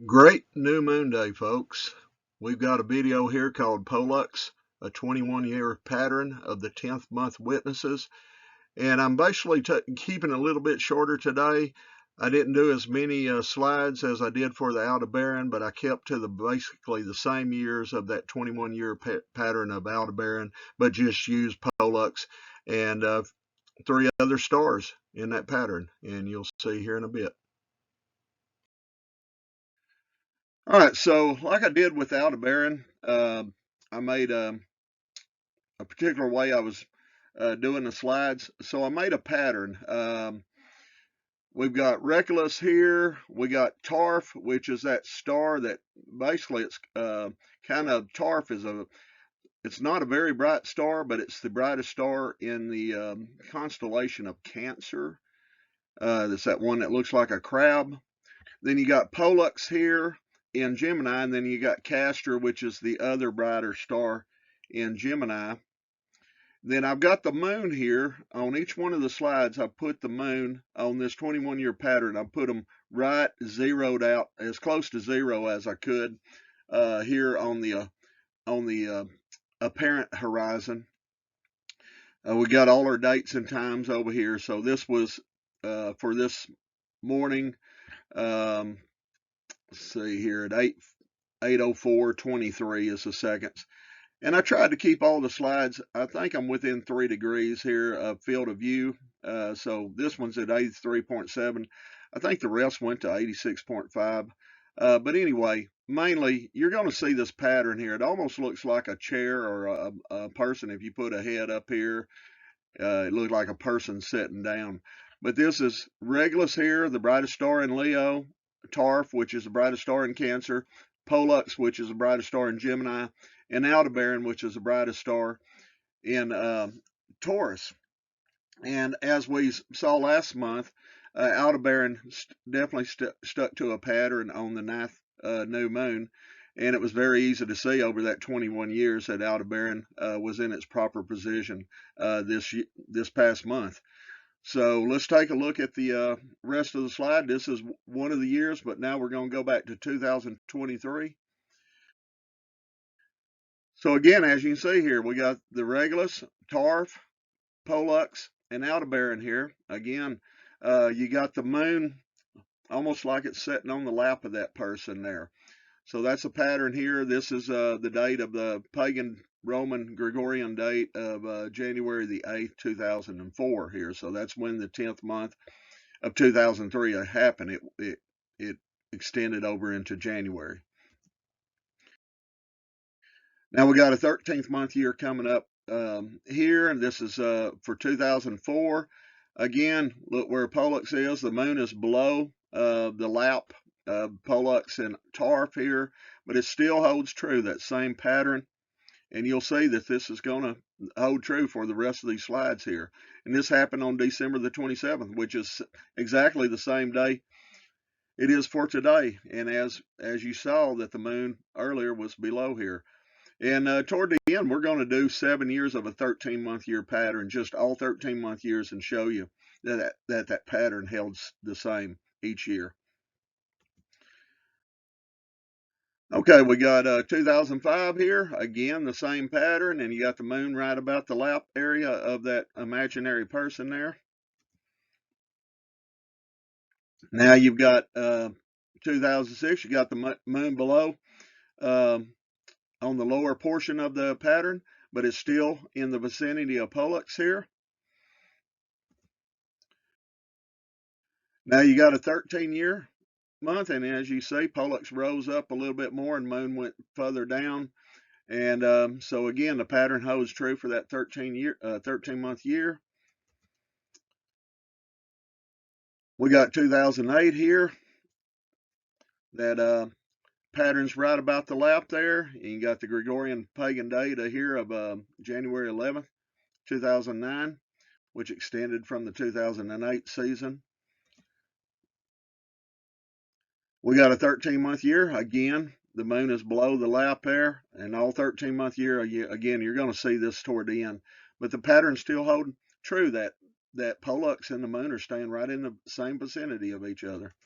Great new moon day, folks. We've got a video here called Pollux, a 21-year pattern of the 10th month witnesses. And I'm basically keeping it a little bit shorter today. I didn't do as many slides as I did for the Aldebaran, but I kept to basically the same years of that 21-year pattern of Aldebaran, but just used Pollux and three other stars in that pattern. And you'll see here in a bit. All right, so like I did with Aldebaran, I made a particular way I was doing the slides. So I made a pattern. We've got Reckless here. We got Tarf, which is that star that basically it's kind of Tarf is it's not a very bright star, but it's the brightest star in the constellation of Cancer. That's that one that looks like a crab. Then you got Pollux here in Gemini, and then you got Castor, which is the other brighter star in Gemini. Then I've got the moon here. On each one of the slides, I've put the moon on this 21-year pattern. I put them right zeroed out, as close to zero as I could here on the apparent horizon. We got all our dates and times over here. So this was for this morning. Let's see here at 8:04:23 is the seconds. And I tried to keep all the slides. I think I'm within 3 degrees here of field of view. So this one's at 83.7. I think the rest went to 86.5. But anyway, mainly you're going to see this pattern here. It almost looks like a chair or a person. If you put a head up here, it looked like a person sitting down. But this is Regulus here, the brightest star in Leo, Tarf, which is the brightest star in Cancer, Pollux, which is the brightest star in Gemini, and Aldebaran, which is the brightest star in Taurus. And as we saw last month, Aldebaran definitely stuck to a pattern on the ninth new moon, and it was very easy to see over that 21 years that Aldebaran was in its proper position this past month. So let's take a look at the rest of the slide. This is one of the years, but now we're going to go back to 2023. So again, as you can see here, we got the Regulus, Tarf, Pollux, and Aldebaran here. Again, you got the moon almost like it's sitting on the lap of that person there. So that's a pattern here. This is the date of the pagan Roman Gregorian date of January the 8th, 2004 here. So that's when the 10th month of 2003 happened. It extended over into January. Now we got a 13th month year coming up here, and this is for 2004. Again, look where Pollux is. The moon is below the lap of Pollux and Tarf here, but it still holds true, that same pattern. And you'll see that this is going to hold true for the rest of these slides here. And this happened on December the 27th, which is exactly the same day it is for today. And as you saw that the moon earlier was below here. And toward the end, we're going to do 7 years of a 13-month year pattern, just all 13-month years, and show you that pattern held the same each year. Okay, we got 2005 here. Again, the same pattern, and you got the moon right about the lap area of that imaginary person there. Now you've got 2006, you got the moon below on the lower portion of the pattern, but it's still in the vicinity of Pollux here. Now you got a 13-year month, and as you see, Pollux rose up a little bit more and moon went further down. And so again, the pattern holds true for that 13-month year. We got 2008 here. That pattern's right about the lap there. And you got the Gregorian pagan data here of January 11th, 2009, which extended from the 2008 season. We got a 13-month year. Again, the moon is below the lap there, and all 13-month year, again, you're going to see this toward the end. But the pattern's still holding true, that Pollux and the moon are staying right in the same vicinity of each other.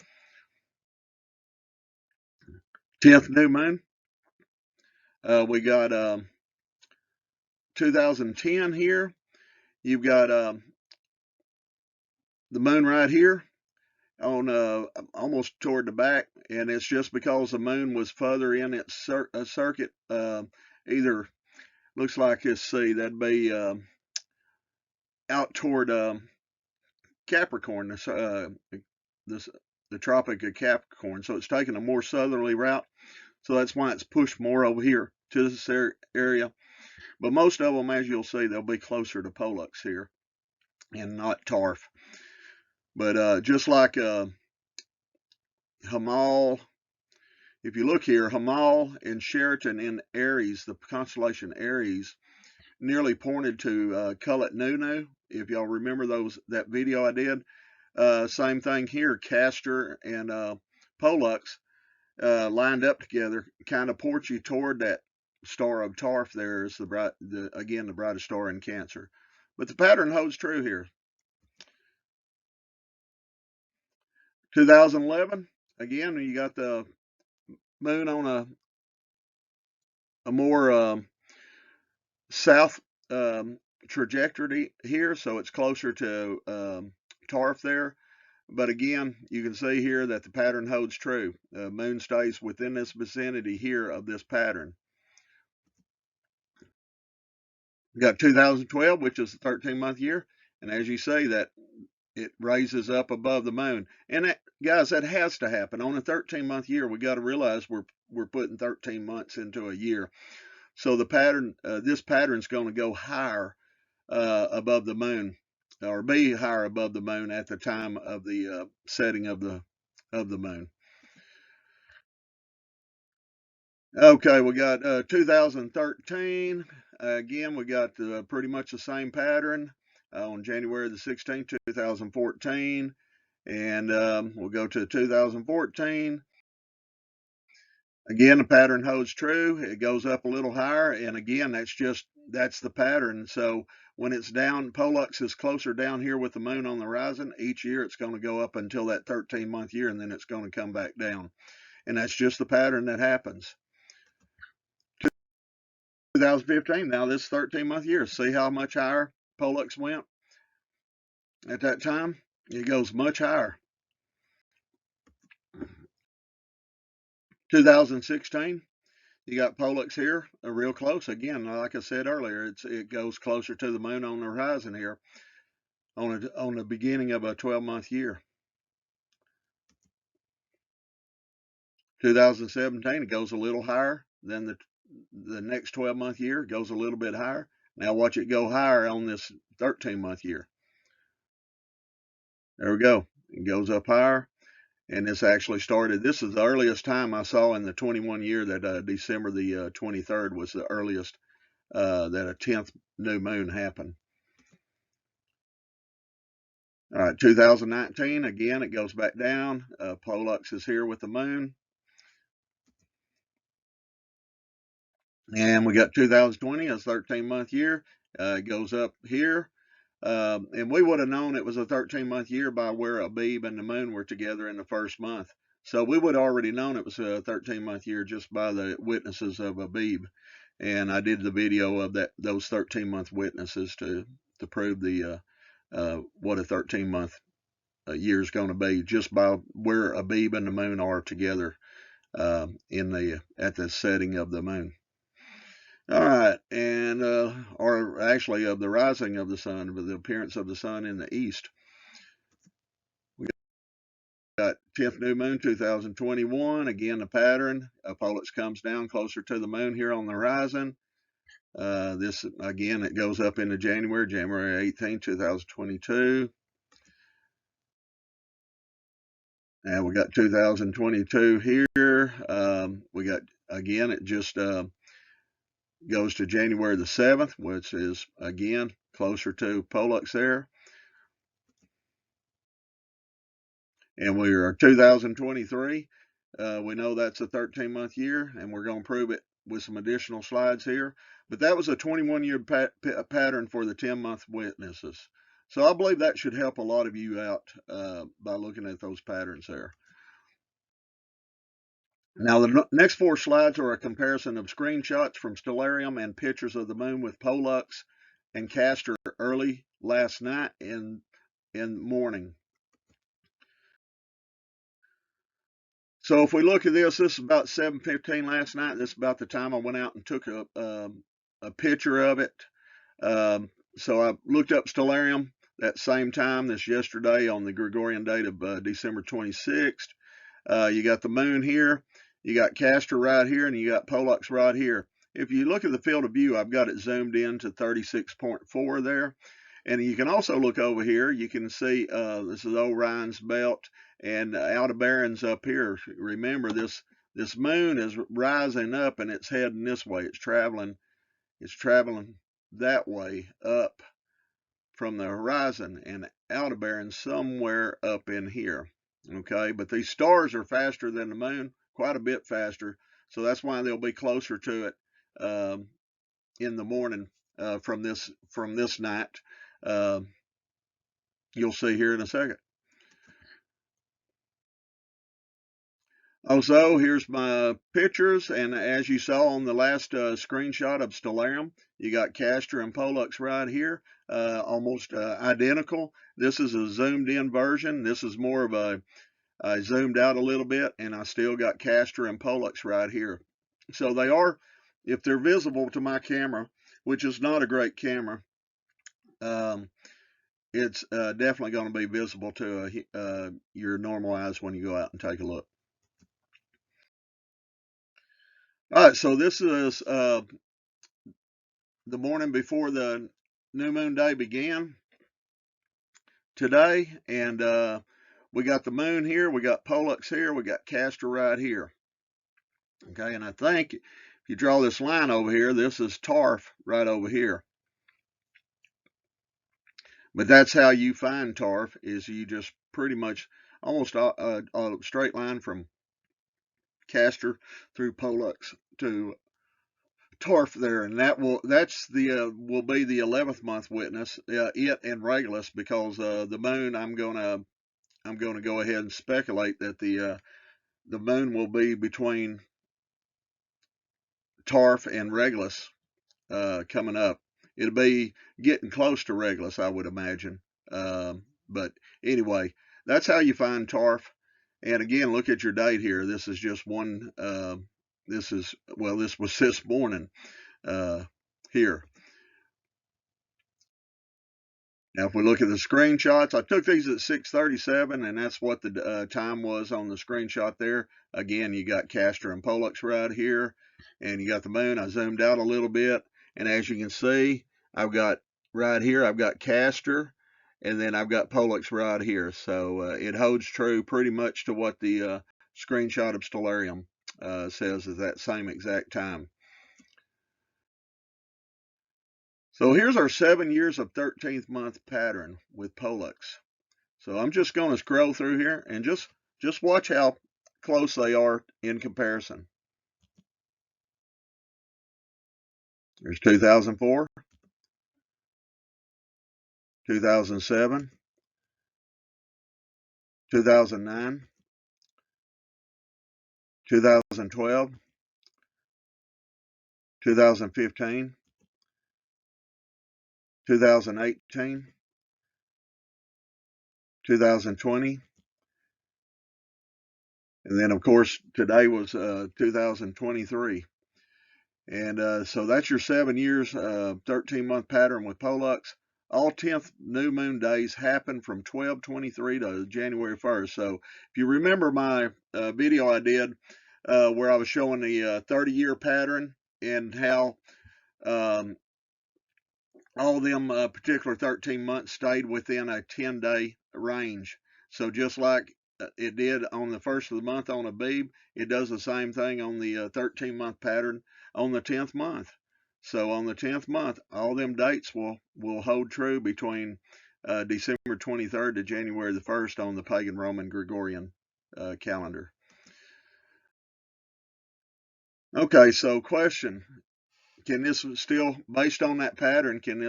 10th new moon. We got 2010 here. You've got the moon right here on almost toward the back, and it's just because the moon was further in its circuit. Either looks like, let's see, that'd be out toward Capricorn, this the Tropic of Capricorn. So it's taking a more southerly route. So that's why it's pushed more over here to this area. But most of them, as you'll see, they'll be closer to Pollux here and not Tarf. But just like Hamal, if you look here, Hamal and Sheraton in Aries, the constellation Aries, nearly pointed to Kulat Nunu. If y'all remember that video I did, same thing here. Castor and Pollux lined up together, kind of port you toward that star of Tarf. There is the brightest star in Cancer. But the pattern holds true here. 2011, again, you got the moon on a more south trajectory here, so it's closer to Tarf there. But again, you can see here that the pattern holds true. Moon stays within this vicinity here of this pattern. We got 2012, which is the 13-month year, and as you see, that it raises up above the moon. And that, guys, that has to happen on a 13-month year. We got to realize we're putting 13 months into a year. So the pattern, this pattern's going to go higher above the moon, or be higher above the moon at the time of the setting of the moon. Okay, we got 2013. Again, we got pretty much the same pattern on January the 16th, 2014. And we'll go to 2014. Again, the pattern holds true. It goes up a little higher. And again, that's the pattern. So when it's down, Pollux is closer down here with the moon on the horizon. Each year it's going to go up until that 13-month year, and then it's going to come back down. And that's just the pattern that happens. 2015, now this 13-month year, see how much higher Pollux went at that time? It goes much higher. 2016, you got Pollux here, real close. Again, like I said earlier, it goes closer to the moon on the horizon here on the beginning of a 12-month year. 2017, it goes a little higher than the next 12-month year. It goes a little bit higher. Now watch it go higher on this 13-month year. There we go. It goes up higher. And this actually started, this is the earliest time I saw in the 21 year that December the 23rd was the earliest that a 10th new moon happened. All right, 2019, again, it goes back down. Pollux is here with the moon. And we got 2020, a 13-month year. It goes up here. And we would have known it was a 13-month year by where Abib and the moon were together in the first month. So we would have already known it was a 13-month year just by the witnesses of Abib. And I did the video of those 13-month witnesses to prove the what a 13-month year is going to be just by where Abib and the moon are together at the setting of the moon. All right, and or actually of the rising of the sun, but the appearance of the sun in the east. We got 10th new moon 2021. Again, the pattern. Pollux comes down closer to the moon here on the horizon. This again, it goes up into January 18, 2022. And we got 2022 here. We got again, it just goes to January the 7th, which is again closer to Pollux there. And we are 2023. We know that's a 13-month year, and we're going to prove it with some additional slides here. But that was a 21-year pattern for the 10-month witnesses. So I believe that should help a lot of you out by looking at those patterns there. Now, the next four slides are a comparison of screenshots from Stellarium and pictures of the moon with Pollux and Castor early last night and in morning. So if we look at this is about 7:15 last night. This is about the time I went out and took a picture of it. So I looked up Stellarium that same time, this yesterday, on the Gregorian date of December 26th. You got the moon here, you got Castor right here, and you got Pollux right here. If you look at the field of view, I've got it zoomed in to 36.4 there. And you can also look over here. You can see this is Orion's belt and Aldebaran's up here. Remember, this moon is rising up and it's heading this way. It's traveling that way up from the horizon, and Aldebaran's somewhere up in here. Okay, but these stars are faster than the moon, quite a bit faster, so that's why they'll be closer to it in the morning from this night. You'll see here in a second. Also, here's my pictures, and as you saw on the last screenshot of Stellarium, you got Castor and Pollux right here, almost identical. This is a zoomed in version. This is more of I zoomed out a little bit, and I still got Castor and Pollux right here. So they are, if they're visible to my camera, which is not a great camera, it's definitely going to be visible to your normal eyes when you go out and take a look. All right, so this is the morning before the new moon day began today, and we got the moon here, we got Pollux here, we got Castor right here. Okay, and I think if you draw this line over here, this is Tarf right over here. But that's how you find Tarf, is you just pretty much almost a straight line from Castor through Pollux to Tarf there, and that's the will be the 11th month witness, it and Regulus, because the moon, I'm gonna go ahead and speculate that the moon will be between Tarf and Regulus coming up. It'll be getting close to Regulus, I would imagine. But anyway, that's how you find Tarf. And again, look at your date here. This is just one. This was this morning here. Now, if we look at the screenshots, I took these at 6:37, and that's what the time was on the screenshot there. Again, you got Castor and Pollux right here, and you got the moon. I zoomed out a little bit, and as you can see, I've got right here, I've got Castor, and then I've got Pollux right here. So it holds true pretty much to what the screenshot of Stellarium says at that same exact time. So here's our 7 years of 13th month pattern with Pollux. So I'm just going to scroll through here and just watch how close they are in comparison. There's 2004, 2007, 2009, 2012, 2015, 2018, 2020, and then of course today was 2023. And so that's your 7 years, 13-month pattern with Pollux. All 10th new moon days happen from 12/23 to January 1st. So if you remember my video I did where I was showing the 30-year pattern and how all them particular 13 months stayed within a 10-day range. So just like it did on the first of the month on Abib, it does the same thing on the 13-month pattern on the 10th month. So on the 10th month, all them dates will hold true between December 23rd to January the 1st on the pagan Roman Gregorian calendar. Okay, so question. Can this still, based on that pattern, can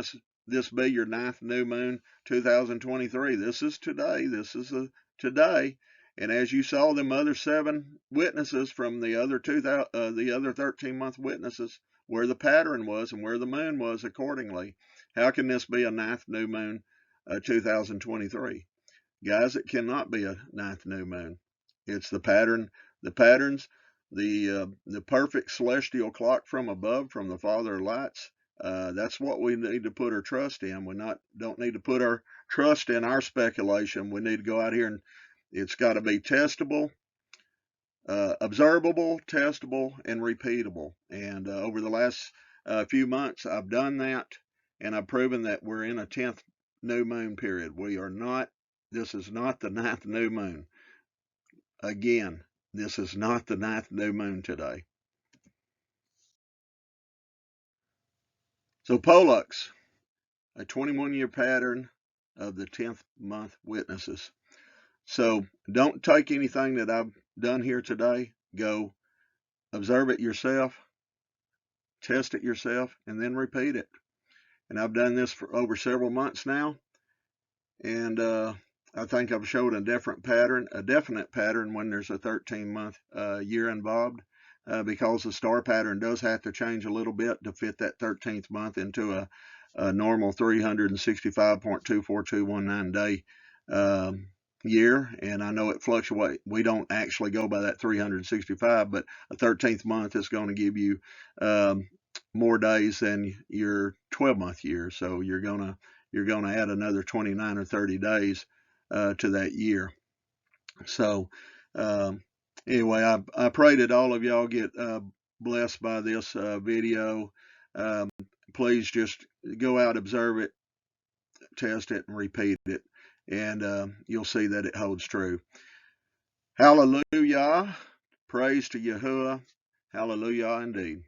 this be your 9th new moon 2023? This is today. This is today. And as you saw them other 7 witnesses from the other 13-month witnesses, where the pattern was and where the moon was accordingly, how can this be a ninth new moon 2023? Guys, it cannot be a ninth new moon. It's the pattern, the patterns, the perfect celestial clock from above, from the Father of Lights. That's what we need to put our trust in. We don't need to put our trust in our speculation. We need to go out here and it's got to be testable, observable, testable, and repeatable. And over the last few months, I've done that, and I've proven that we're in a 10th new moon period. We are not. This is not the 9th new moon. Again, this is not the 9th new moon today. So Pollux, a 21-year pattern of the 10th month witnesses. So don't take anything that I've done here today. Go observe it yourself, test it yourself, and then repeat it. And I've done this for over several months now, and I think I've showed a definite pattern when there's a 13-month year involved, because the star pattern does have to change a little bit to fit that 13th month into a normal 365.24219 day year. And I know it fluctuates. We don't actually go by that 365, but a 13th month is going to give you more days than your 12-month year. So you're gonna add another 29 or 30 days to that year. So anyway, I pray that all of y'all get blessed by this video. Please just go out, observe it, test it, and repeat it, and you'll see that it holds true. Hallelujah. Praise to Yahuwah. Hallelujah indeed.